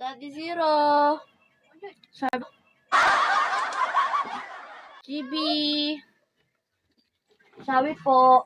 Daddy Zero. Sabi, GB. Sabi po.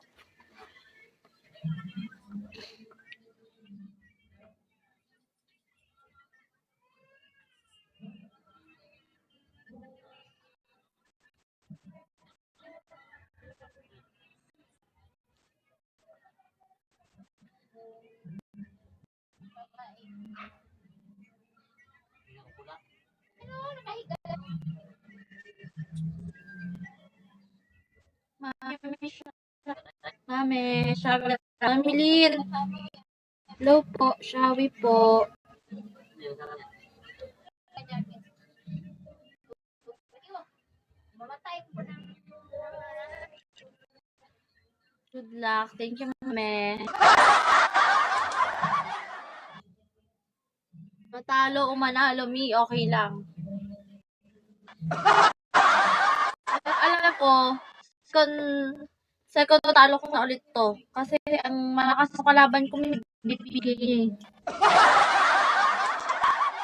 Mami, sabi Mami Lin. Hello po, Shawi po. Good luck. Thank you, Mami. Matalo o manalo, Mi, okay lang. Alam ko, second talo ko na ulit to. Kasi ang malakas sa kalaban ko, may BPK niya eh.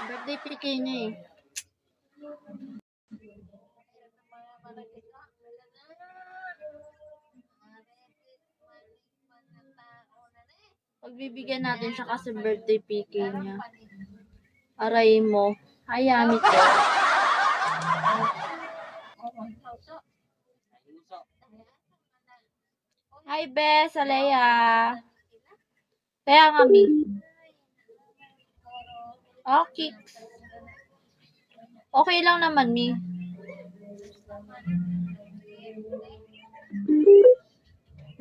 Birthday PK niya eh. Pagbibigyan natin siya kasi birthday PK niya. Aray mo. Hayami ko. Hi, Bes, Alea. Kaya nga, Mi. Okay. Okay lang naman, Mi.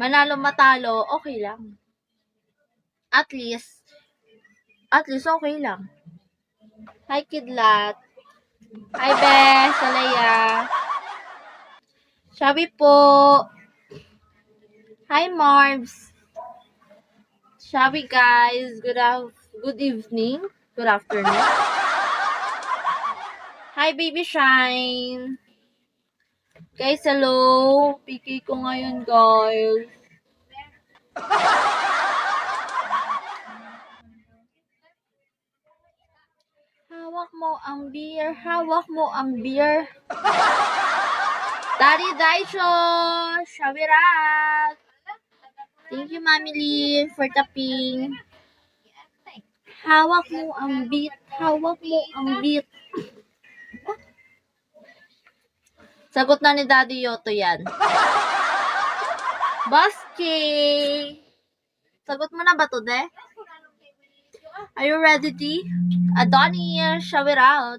Manalo matalo, okay lang. At least okay lang. Hi, Kidlat. Hi, Bes, Alea. Sabi po. Hi, Marbs. Sabi, guys. Good evening. Good afternoon. Hi, Baby Shine. Guys, hello. PK ko ngayon, guys. Hawak mo ang beer. Hawak mo ang beer. Daddy Daisho. Shawirat. Thank you, Mami Lee, for tapping. Hawak mo ang beat. Hawak mo ang beat. Sagot na ni Daddy Yoto yan. Baski! Sagot mo na ba to, de? Are you ready, D? Adonis, shout it out.